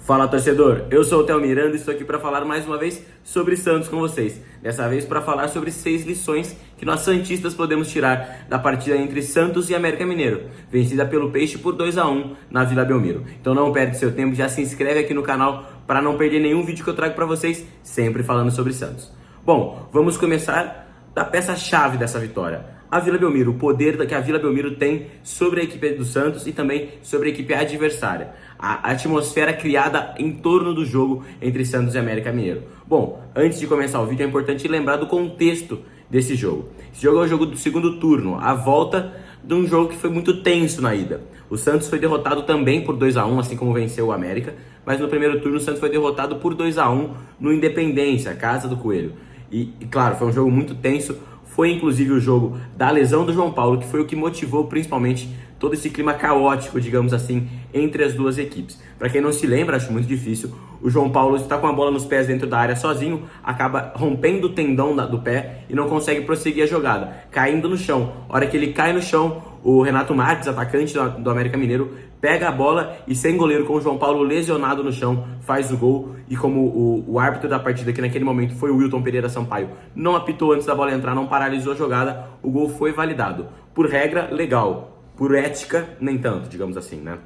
Fala, torcedor, eu sou o Theo Miranda e estou aqui para falar mais uma vez sobre Santos com vocês. Dessa vez para falar sobre 6 lições que nós santistas podemos tirar da partida entre Santos e América Mineiro, vencida pelo Peixe por 2-1 na Vila Belmiro. Então não perde seu tempo, já se inscreve aqui no canal para não perder nenhum vídeo que eu trago para vocês, sempre falando sobre Santos. Bom, vamos começar da peça-chave dessa vitória. A Vila Belmiro, o poder que a Vila Belmiro tem sobre a equipe do Santos e também sobre a equipe adversária. A atmosfera criada em torno do jogo entre Santos e América Mineiro. Bom, antes de começar o vídeo é importante lembrar do contexto desse jogo. Esse jogo é o jogo do segundo turno, a volta de um jogo que foi muito tenso na ida. O Santos foi derrotado também por 2-1, assim como venceu o América, mas no primeiro turno o Santos foi derrotado por 2-1 no Independência, Casa do Coelho. E claro, foi um jogo muito tenso. Foi inclusive o jogo da lesão do João Paulo, que foi o que motivou principalmente todo esse clima caótico, digamos assim, entre as duas equipes. Para quem não se lembra, acho muito difícil, o João Paulo está com a bola nos pés dentro da área sozinho, acaba rompendo o tendão do pé e não consegue prosseguir a jogada, caindo no chão. A hora que ele cai no chão, o Renato Marques, atacante do América Mineiro, pega a bola e sem goleiro, com o João Paulo lesionado no chão, faz o gol. E como o árbitro da partida, que naquele momento foi o Wilton Pereira Sampaio, não apitou antes da bola entrar, não paralisou a jogada, o gol foi validado. Por regra, legal. Por ética, nem tanto, digamos assim, né?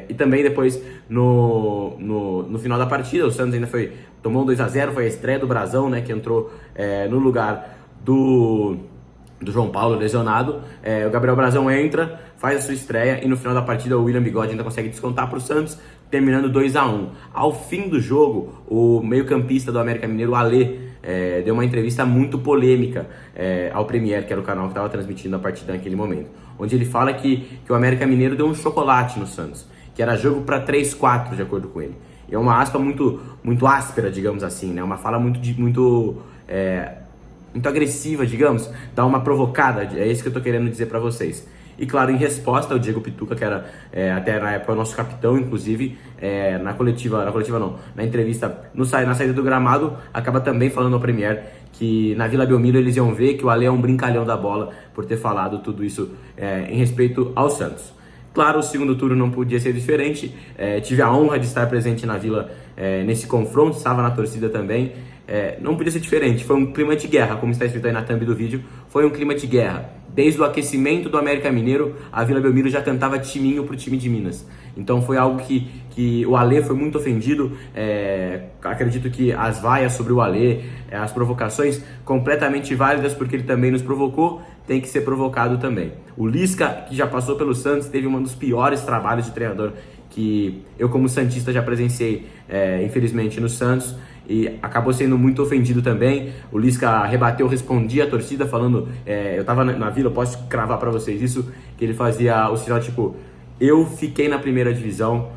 E também depois, no final da partida, o Santos ainda tomou um 2-0, foi a estreia do Brazão, né? Que entrou no lugar do João Paulo lesionado. O Gabriel Brazão entra, faz a sua estreia e no final da partida o William Bigode ainda consegue descontar para o Santos, terminando 2-1. Ao fim do jogo, o meio-campista do América Mineiro, o Alê, deu uma entrevista muito polêmica ao Premier, que era o canal que estava transmitindo a partida naquele momento, onde ele fala que o América Mineiro deu um chocolate no Santos, que era jogo para 3-4, de acordo com ele. E é uma aspa muito, muito áspera, digamos assim, né? Uma fala muito agressiva, digamos, dá uma provocada, é isso que eu tô querendo dizer para vocês. E claro, em resposta, o Diego Pituca, que era até na época o nosso capitão, inclusive, na entrevista, na saída do gramado, acaba também falando ao Premier que na Vila Belmiro eles iam ver que o Alê é um brincalhão da bola por ter falado tudo isso em respeito ao Santos. Claro, o segundo turno não podia ser diferente, tive a honra de estar presente na Vila nesse confronto, estava na torcida também. Não podia ser diferente, foi um clima de guerra, como está escrito aí na thumb do vídeo, foi um clima de guerra. Desde o aquecimento do América Mineiro, a Vila Belmiro já cantava timinho pro time de Minas. Então foi algo que o Alê foi muito ofendido. Acredito que as vaias sobre o Alê, as provocações completamente válidas, porque ele também nos provocou, tem que ser provocado também. O Lisca, que já passou pelo Santos, teve um dos piores trabalhos de treinador que eu como santista já presenciei, infelizmente, no Santos. E acabou sendo muito ofendido também. O Lisca rebateu, respondia a torcida falando, eu tava na Vila, eu posso cravar pra vocês isso, que ele fazia o sinal tipo, eu fiquei na primeira divisão,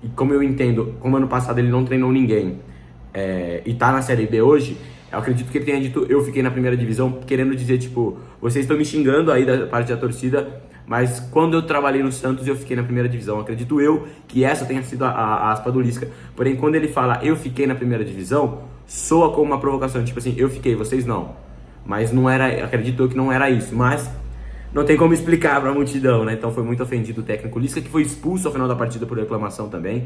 e como eu entendo, como ano passado ele não treinou ninguém, e tá na Série B hoje, eu acredito que ele tenha dito, eu fiquei na primeira divisão, querendo dizer tipo, vocês estão me xingando aí da parte da torcida, mas quando eu trabalhei no Santos, eu fiquei na primeira divisão. Acredito eu que essa tenha sido a aspa do Lisca. Porém, quando ele fala, eu fiquei na primeira divisão, soa como uma provocação. Tipo assim, eu fiquei, vocês não. Mas não era, acredito eu que não era isso. Mas não tem como explicar para a multidão, né? Então foi muito ofendido o técnico Lisca, que foi expulso ao final da partida por reclamação também.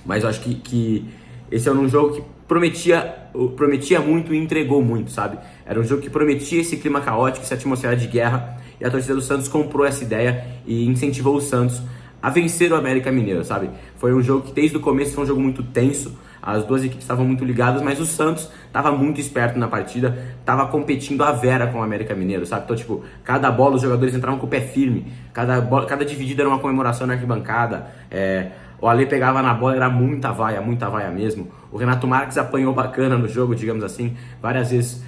Mas eu acho que esse era um jogo que prometia muito e entregou muito, sabe? Era um jogo que prometia esse clima caótico, essa atmosfera de guerra. E a torcida do Santos comprou essa ideia e incentivou o Santos a vencer o América Mineiro, sabe? Foi um jogo que desde o começo foi um jogo muito tenso, as duas equipes estavam muito ligadas, mas o Santos estava muito esperto na partida, estava competindo a vera com o América Mineiro, sabe? Então, tipo, cada bola os jogadores entravam com o pé firme, cada dividida era uma comemoração na arquibancada, o Alê pegava na bola, era muita vaia mesmo. O Renato Marques apanhou bacana no jogo, digamos assim, várias vezes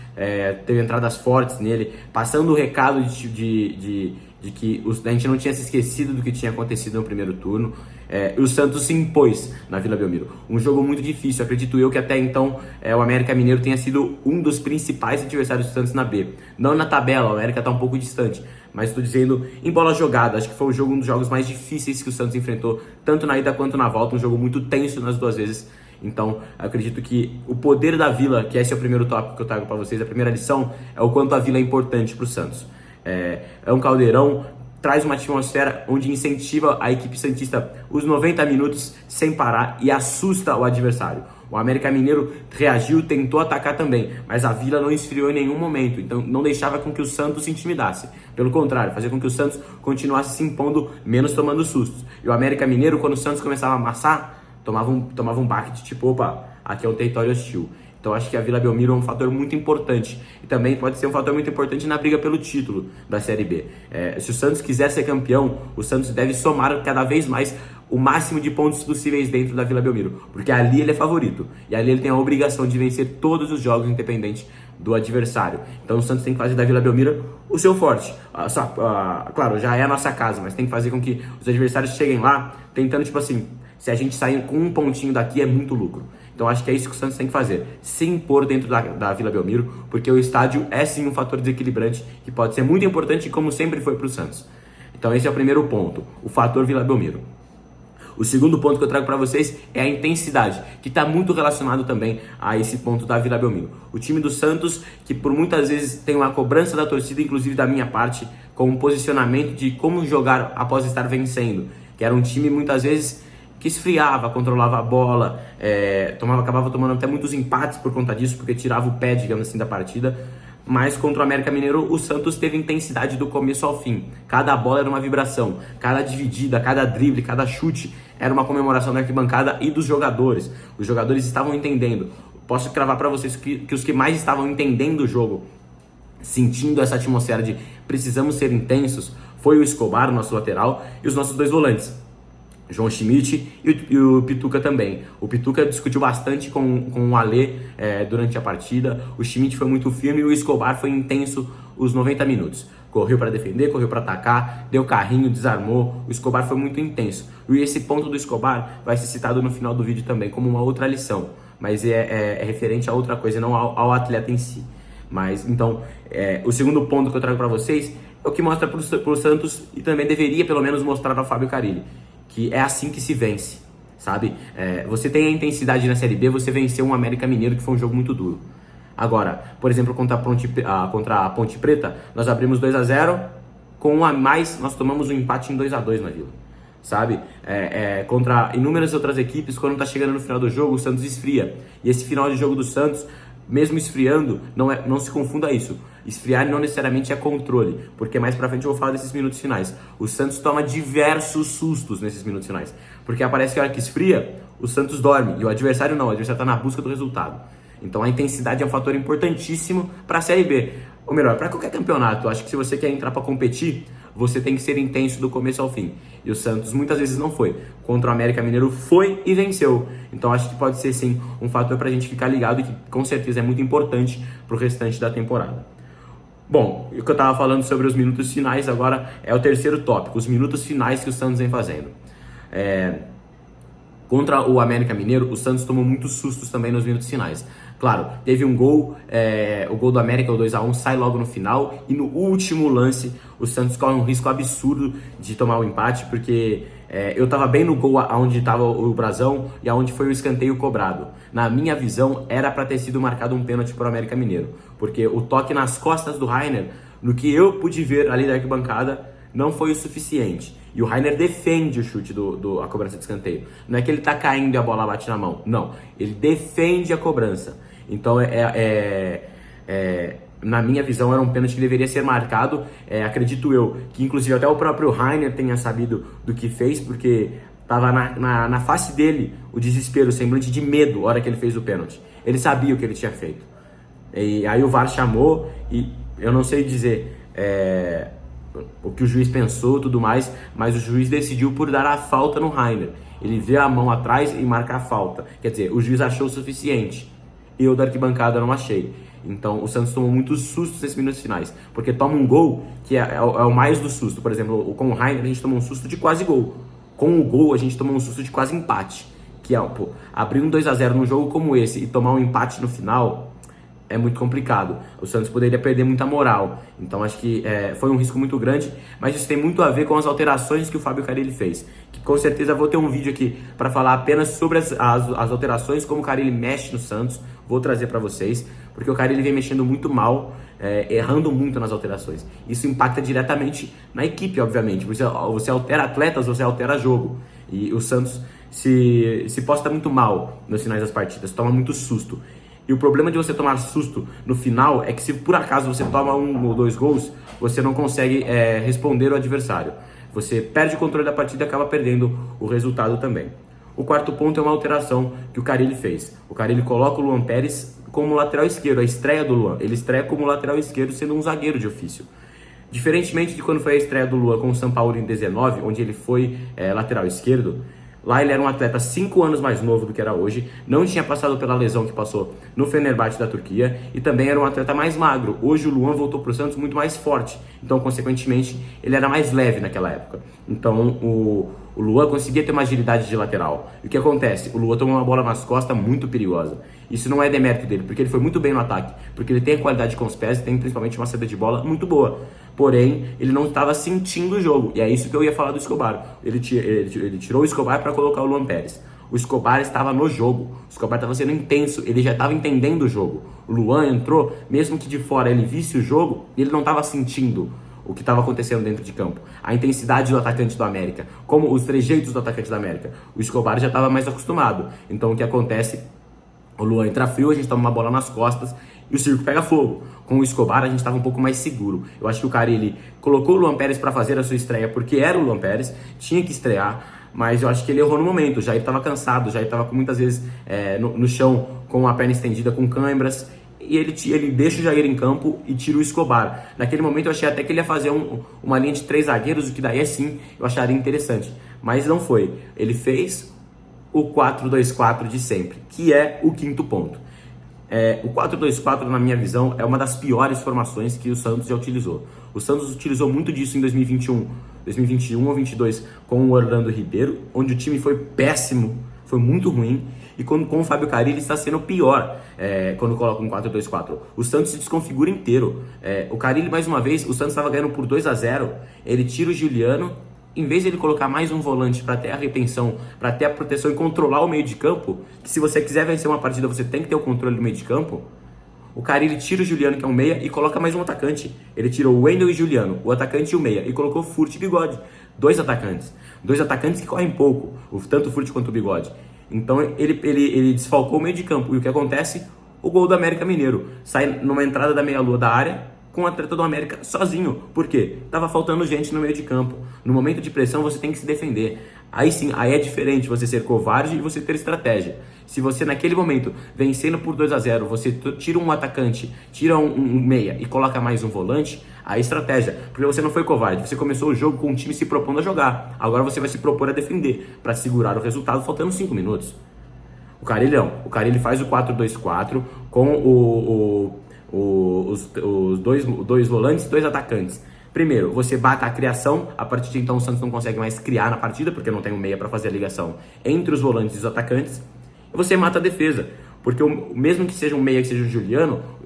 teve entradas fortes nele, passando o recado de que a gente não tinha se esquecido do que tinha acontecido no primeiro turno. E o Santos se impôs na Vila Belmiro. Um jogo muito difícil, acredito eu que até então o América Mineiro tenha sido um dos principais adversários do Santos na B. Não na tabela, o América está um pouco distante, mas estou dizendo em bola jogada. Acho que foi um dos jogos mais difíceis que o Santos enfrentou, tanto na ida quanto na volta, um jogo muito tenso nas duas vezes. Então, acredito que o poder da Vila, que esse é o primeiro tópico que eu trago para vocês, a primeira lição é o quanto a Vila é importante para o Santos. É um caldeirão, traz uma atmosfera onde incentiva a equipe santista os 90 minutos sem parar e assusta o adversário. O América Mineiro reagiu, tentou atacar também, mas a Vila não esfriou em nenhum momento, então não deixava com que o Santos se intimidasse. Pelo contrário, fazia com que o Santos continuasse se impondo, menos tomando sustos. E o América Mineiro, quando o Santos começava a amassar, tomava um baque de tipo, opa, aqui é um território hostil. Então acho que a Vila Belmiro é um fator muito importante e também pode ser um fator muito importante na briga pelo título da Série B. Se o Santos quiser ser campeão, o Santos deve somar cada vez mais o máximo de pontos possíveis dentro da Vila Belmiro, porque ali ele é favorito e ali ele tem a obrigação de vencer todos os jogos independente do adversário. Então o Santos tem que fazer da Vila Belmiro o seu forte. Claro, já é a nossa casa, mas tem que fazer com que os adversários cheguem lá tentando, tipo assim, se a gente sair com um pontinho daqui é muito lucro. Então acho que é isso que o Santos tem que fazer, se impor dentro da Vila Belmiro, porque o estádio é sim um fator desequilibrante que pode ser muito importante, como sempre foi para o Santos. Então esse é o primeiro ponto, o fator Vila Belmiro. O segundo ponto que eu trago para vocês é a intensidade, que está muito relacionado também a esse ponto da Vila Belmiro. O time do Santos, que por muitas vezes tem uma cobrança da torcida, inclusive da minha parte, com um posicionamento de como jogar após estar vencendo, que era um time muitas vezes que esfriava, controlava a bola, acabava tomando até muitos empates por conta disso, porque tirava o pé, digamos assim, da partida. Mas contra o América Mineiro, o Santos teve intensidade do começo ao fim. Cada bola era uma vibração, cada dividida, cada drible, cada chute era uma comemoração da arquibancada e dos jogadores. Os jogadores estavam entendendo. Posso cravar para vocês que os que mais estavam entendendo o jogo, sentindo essa atmosfera de precisamos ser intensos, foi o Escobar, nosso lateral, e os nossos dois volantes, João Schmidt e o Pituca também. O Pituca discutiu bastante com o Alê durante a partida. O Schmidt foi muito firme e o Escobar foi intenso os 90 minutos. Correu para defender, correu para atacar, deu carrinho, desarmou. O Escobar foi muito intenso. E esse ponto do Escobar vai ser citado no final do vídeo também como uma outra lição. Mas é referente a outra coisa, não ao atleta em si. Mas então, o segundo ponto que eu trago para vocês é o que mostra para o Santos e também deveria pelo menos mostrar ao Fábio Carille, que é assim que se vence, sabe? Você tem a intensidade na Série B, você venceu um América Mineiro, que foi um jogo muito duro. Agora, por exemplo, contra a Ponte Preta, nós abrimos 2-0, com um a mais, nós tomamos um empate em 2-2 na Vila, sabe? Contra inúmeras outras equipes, quando tá chegando no final do jogo, o Santos esfria. E esse final de jogo do Santos, mesmo esfriando, não se confunda isso. Esfriar não necessariamente é controle, porque mais pra frente eu vou falar desses minutos finais. O Santos toma diversos sustos nesses minutos finais, porque aparece que a hora que esfria, o Santos dorme, e o adversário não, o adversário tá na busca do resultado. Então a intensidade é um fator importantíssimo para a Série B, ou melhor, para qualquer campeonato. Eu acho que se você quer entrar para competir, você tem que ser intenso do começo ao fim. E o Santos muitas vezes não foi. Contra o América Mineiro foi e venceu. Então acho que pode ser sim um fator para a gente ficar ligado e que com certeza é muito importante para o restante da temporada. Bom, o que eu estava falando sobre os minutos finais agora é o terceiro tópico, os minutos finais que o Santos vem fazendo. Contra o América Mineiro, o Santos tomou muitos sustos também nos minutos finais. Claro, teve um gol, o gol do América, o 2-1, sai logo no final, e no último lance o Santos corre um risco absurdo de tomar o empate, porque eu tava bem no gol onde estava o Brasão e aonde foi o escanteio cobrado. Na minha visão, era para ter sido marcado um pênalti para o América Mineiro, porque o toque nas costas do Rainer, no que eu pude ver ali da arquibancada, não foi o suficiente. E o Rainer defende o chute a cobrança de escanteio. Não é que ele tá caindo e a bola bate na mão. Não, ele defende a cobrança. Então, na minha visão, era um pênalti que deveria ser marcado. Acredito eu que, inclusive, até o próprio Rainer tenha sabido do que fez, porque tava na face dele o desespero, o semblante de medo na hora que ele fez o pênalti. Ele sabia o que ele tinha feito. E aí o VAR chamou e eu não sei dizer o que o juiz pensou e tudo mais, mas o juiz decidiu por dar a falta no Rainer. Ele vê a mão atrás e marca a falta. Quer dizer, o juiz achou o suficiente. Eu da arquibancada não achei. Então o Santos tomou muitos sustos nesses minutos finais, porque toma um gol que é o mais do susto. Por exemplo, com o Rainer a gente tomou um susto de quase gol. Com o gol a gente tomou um susto de quase empate. Que abrir um 2-0 num jogo como esse e tomar um empate no final é muito complicado. O Santos poderia perder muita moral. Então acho que foi um risco muito grande, mas isso tem muito a ver com as alterações que o Fábio Carille fez. Que com certeza vou ter um vídeo aqui para falar apenas sobre as alterações, como o Carille mexe no Santos. Vou trazer para vocês, porque o Carille vem mexendo muito mal, errando muito nas alterações. Isso impacta diretamente na equipe, obviamente. Você altera atletas, você altera jogo. E o Santos se posta muito mal nos finais das partidas, toma muito susto. E o problema de você tomar susto no final é que se por acaso você toma 1 ou 2 gols, você não consegue responder o adversário. Você perde o controle da partida e acaba perdendo o resultado também. O quarto ponto é uma alteração que o Carille fez. O Carille coloca o Luan Pérez como lateral esquerdo, a estreia do Luan. Ele estreia como lateral esquerdo, sendo um zagueiro de ofício. Diferentemente de quando foi a estreia do Luan com o São Paulo em 19, onde ele foi lateral esquerdo, lá ele era um atleta 5 anos mais novo do que era hoje, não tinha passado pela lesão que passou no Fenerbahçe da Turquia e também era um atleta mais magro. Hoje o Luan voltou para o Santos muito mais forte, então consequentemente ele era mais leve naquela época. Então o Luan conseguia ter uma agilidade de lateral. E o que acontece? O Luan tomou uma bola nas costas muito perigosa. Isso não é demérito dele, porque ele foi muito bem no ataque, porque ele tem a qualidade com os pés e tem principalmente uma saída de bola muito boa. Porém, ele não estava sentindo o jogo. E é isso que eu ia falar do Escobar. Ele tirou o Escobar para colocar o Luan Pérez. O Escobar estava no jogo. O Escobar estava sendo intenso. Ele já estava entendendo o jogo. O Luan entrou, mesmo que de fora ele visse o jogo, ele não estava sentindo o que estava acontecendo dentro de campo. A intensidade do atacante do América, como os trejeitos do atacante do América. O Escobar já estava mais acostumado. Então o que acontece? O Luan entra frio, a gente toma uma bola nas costas e o circo pega fogo. Com o Escobar a gente estava um pouco mais seguro. Eu acho que o Carille colocou o Luan Pérez para fazer a sua estreia porque era o Luan Pérez, tinha que estrear, mas eu acho que ele errou no momento. Já ele estava cansado, já ele estava muitas vezes no chão com a perna estendida, com câimbras, e ele deixa o Jair em campo e tira o Escobar. Naquele momento eu achei até que ele ia fazer uma linha de 3 zagueiros, o que daí sim eu acharia interessante, mas não foi. Ele fez o 4-2-4 de sempre, que é o quinto ponto. O 4-2-4, na minha visão, é uma das piores formações que o Santos já utilizou. O Santos utilizou muito disso em 2021 ou 2022 com o Orlando Ribeiro, onde o time foi péssimo, foi muito ruim. E com o Fábio Carille está sendo pior quando coloca um 4-2-4. O Santos se desconfigura inteiro. O Carille, mais uma vez, o Santos estava ganhando por 2-0, ele tira o Juliano. Em vez de ele colocar mais um volante para ter a retenção, para ter a proteção e controlar o meio de campo, que se você quiser vencer uma partida, você tem que ter o controle do meio de campo, o Carille tira o Juliano, que é um meia, e coloca mais um atacante. Ele tirou o Wendel e Juliano, o atacante e o meia, e colocou Furt e Bigode. 2 atacantes. 2 atacantes que correm pouco, tanto o Furt quanto o Bigode. Então ele desfalcou o meio de campo. E o que acontece? O gol do América Mineiro. Sai numa entrada da meia-lua da área, com o atleta do América sozinho. Por quê? Tava faltando gente no meio de campo. No momento de pressão você tem que se defender. Aí sim, aí é diferente você ser covarde e você ter estratégia. Se você naquele momento, vencendo por 2-0, você tira um atacante, tira um meia e coloca mais um volante, aí é estratégia. Porque você não foi covarde, você começou o jogo com o time se propondo a jogar. Agora você vai se propor a defender, para segurar o resultado faltando 5 minutos. O Carille não. O Carille faz o 4-2-4 com os dois volantes e 2 atacantes. Primeiro, você bata a criação, a partir de então o Santos não consegue mais criar na partida, porque não tem um meia para fazer a ligação entre os volantes e os atacantes, e você mata a defesa, porque mesmo que seja um meia, que seja o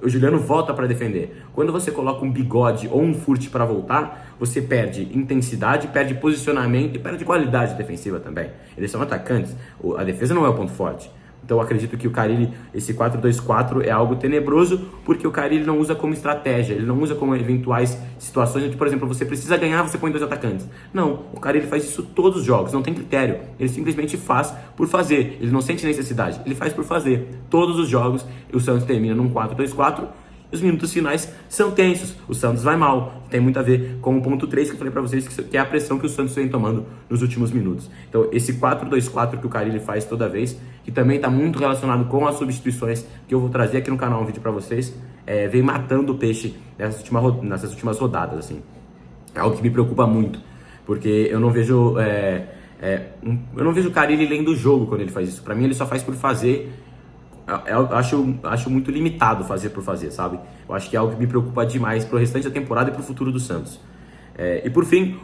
Juliano volta para defender. Quando você coloca um Bigode ou um Furt para voltar, você perde intensidade, perde posicionamento e perde qualidade defensiva também. Eles são atacantes, a defesa não é o ponto forte. Então eu acredito que o Carille, esse 4-2-4 é algo tenebroso, porque o Carille não usa como estratégia, ele não usa como eventuais situações onde, por exemplo, você precisa ganhar, você põe 2 atacantes. Não, o Carille faz isso todos os jogos, não tem critério, ele simplesmente faz por fazer, ele não sente necessidade, ele faz por fazer. Todos os jogos o Santos termina num 4-2-4, os minutos finais são tensos, o Santos vai mal, tem muito a ver com o ponto 3 que eu falei pra vocês, que é a pressão que o Santos vem tomando nos últimos minutos. Então esse 4-2-4 que o Carille faz toda vez, que também está muito relacionado com as substituições que eu vou trazer aqui no canal um vídeo pra vocês, vem matando o peixe nessas últimas rodadas, assim. É algo que me preocupa muito, porque eu não vejo o Carille lendo o jogo quando ele faz isso. Pra mim ele só faz por fazer. Eu acho muito limitado fazer por fazer, sabe? Eu acho que é algo que me preocupa demais pro restante da temporada e pro futuro do Santos. E por fim,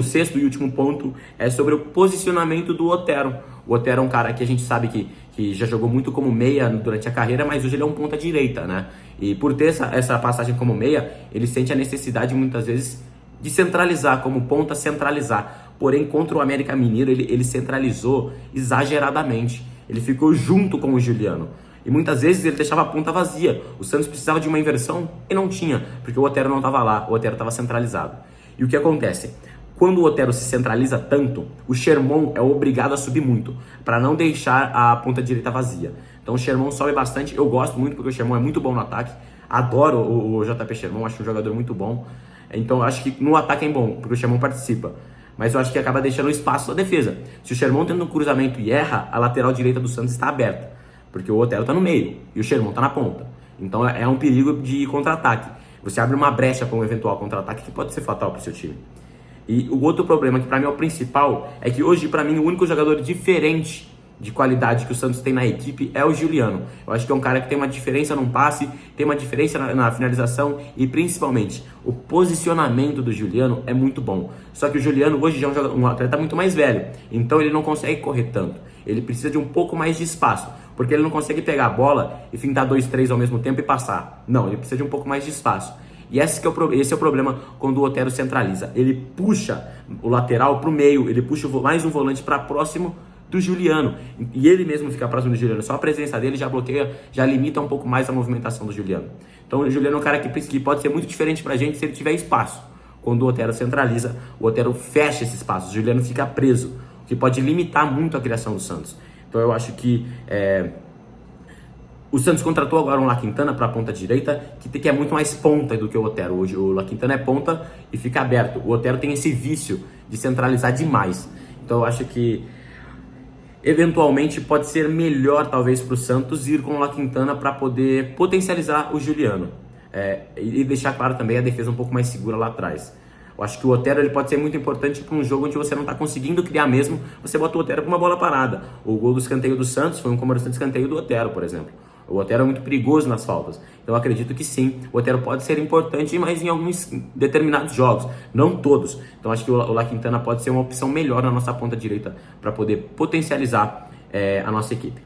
sexto e último ponto é sobre o posicionamento do Otero. O Otero é um cara que a gente sabe que já jogou muito como meia durante a carreira, mas hoje ele é um ponta direita, né? E por ter essa passagem como meia, ele sente a necessidade muitas vezes de centralizar, como ponta centralizar. Porém, contra o América Mineiro, ele centralizou exageradamente. Ele ficou junto com o Juliano. E muitas vezes ele deixava a ponta vazia. O Santos precisava de uma inversão e não tinha, porque o Otero não estava lá, o Otero estava centralizado. E o que acontece? Quando o Otero se centraliza tanto, o Sherman é obrigado a subir muito, para não deixar a ponta direita vazia. Então o Sherman sobe bastante, eu gosto muito porque o Sherman é muito bom no ataque, adoro o JP Sherman, acho um jogador muito bom. Então eu acho que no ataque é bom, porque o Sherman participa. Mas eu acho que acaba deixando espaço na defesa. Se o Sherman tendo um cruzamento e erra, a lateral direita do Santos está aberta, porque o Otero está no meio e o Sherman está na ponta. Então é um perigo de contra-ataque. Você abre uma brecha para um eventual contra-ataque que pode ser fatal para o seu time. E o outro problema, que para mim é o principal, é que hoje, para mim, o único jogador diferente de qualidade que o Santos tem na equipe é o Juliano. Eu acho que é um cara que tem uma diferença num passe, tem uma diferença na finalização e, principalmente, o posicionamento do Juliano é muito bom. Só que o Juliano hoje já é um atleta muito mais velho, então ele não consegue correr tanto. Ele precisa de um pouco mais de espaço, porque ele não consegue pegar a bola e fintar 2, 3 ao mesmo tempo e passar. Não, ele precisa de um pouco mais de espaço. E esse é o problema quando o Otero centraliza. Ele puxa o lateral para o meio, ele puxa mais um volante para próximo do Juliano. E ele mesmo fica próximo do Juliano. Só a presença dele já bloqueia, já limita um pouco mais a movimentação do Juliano. Então o Juliano é um cara que pode ser muito diferente para a gente se ele tiver espaço. Quando o Otero centraliza, o Otero fecha esse espaço, o Juliano fica preso, o que pode limitar muito a criação do Santos. Então eu acho que o Santos contratou agora um La Quintana para a ponta direita, que é muito mais ponta do que o Otero. Hoje o La Quintana é ponta e fica aberto. O Otero tem esse vício de centralizar demais. Então eu acho que eventualmente pode ser melhor talvez para o Santos ir com o La Quintana para poder potencializar o Juliano. E deixar claro também a defesa um pouco mais segura lá atrás. Eu acho que o Otero ele pode ser muito importante para um jogo onde você não está conseguindo criar mesmo, você bota o Otero com uma bola parada. O gol do escanteio do Santos foi um conversão de escanteio do Otero, por exemplo. O Otero é muito perigoso nas faltas. Então eu acredito que sim, o Otero pode ser importante, mas em alguns determinados jogos, não todos. Então acho que o La Quintana pode ser uma opção melhor na nossa ponta direita para poder potencializar a nossa equipe.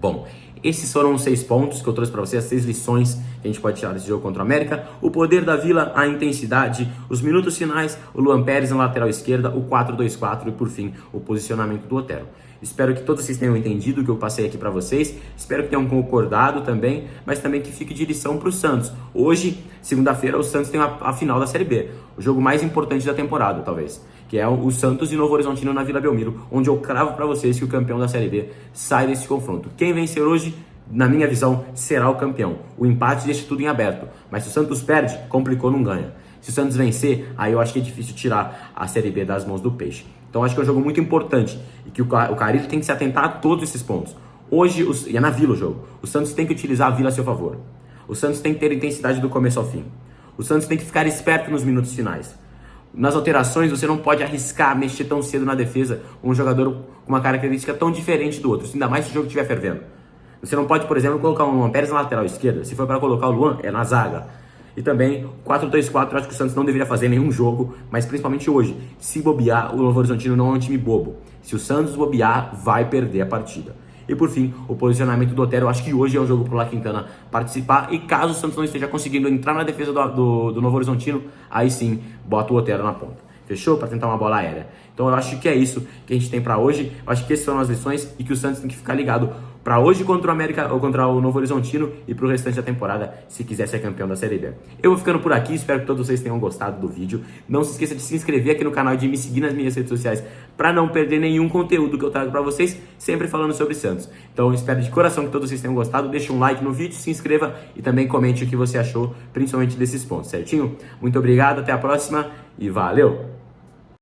Bom, esses foram os 6 pontos que eu trouxe para vocês, as 6 lições que a gente pode tirar desse jogo contra o América. O poder da Vila, a intensidade, os minutos finais, o Luan Pérez na lateral esquerda, o 4-2-4 e por fim o posicionamento do Otero. Espero que todos vocês tenham entendido o que eu passei aqui para vocês. Espero que tenham concordado também, mas também que fique de lição para o Santos. Hoje, segunda-feira, o Santos tem a final da Série B, o jogo mais importante da temporada, talvez, que é o Santos e Novo Horizontino na Vila Belmiro, onde eu cravo para vocês que o campeão da Série B sai desse confronto. Quem vencer hoje, na minha visão, será o campeão. O empate deixa tudo em aberto, mas se o Santos perde, complicou, não ganha. Se o Santos vencer, aí eu acho que é difícil tirar a Série B das mãos do Peixe. Então acho que é um jogo muito importante e que o Carille tem que se atentar a todos esses pontos. Hoje, e é na Vila o jogo, o Santos tem que utilizar a Vila a seu favor. O Santos tem que ter intensidade do começo ao fim. O Santos tem que ficar esperto nos minutos finais. Nas alterações, você não pode arriscar mexer tão cedo na defesa um jogador com uma característica tão diferente do outro, ainda mais se o jogo estiver fervendo. Você não pode, por exemplo, colocar o Luan Pérez na lateral esquerda. Se for para colocar o Luan, é na zaga. E também, 4-2-4, eu acho que o Santos não deveria fazer nenhum jogo, mas principalmente hoje. Se bobear, o Novo Horizontino não é um time bobo. Se o Santos bobear, vai perder a partida. E por fim, o posicionamento do Otero, eu acho que hoje é um jogo pro La Quintana participar. E caso o Santos não esteja conseguindo entrar na defesa do Novo Horizontino, aí sim, bota o Otero na ponta. Fechou? Para tentar uma bola aérea. Então eu acho que é isso que a gente tem para hoje. Eu acho que essas são as lições e que o Santos tem que ficar ligado para hoje contra o América ou contra o Novo Horizontino e para o restante da temporada, se quiser ser campeão da Série B. Eu vou ficando por aqui, espero que todos vocês tenham gostado do vídeo. Não se esqueça de se inscrever aqui no canal e de me seguir nas minhas redes sociais para não perder nenhum conteúdo que eu trago para vocês, sempre falando sobre Santos. Então espero de coração que todos vocês tenham gostado. Deixe um like no vídeo, se inscreva e também comente o que você achou, principalmente desses pontos, certinho? Muito obrigado, até a próxima e valeu!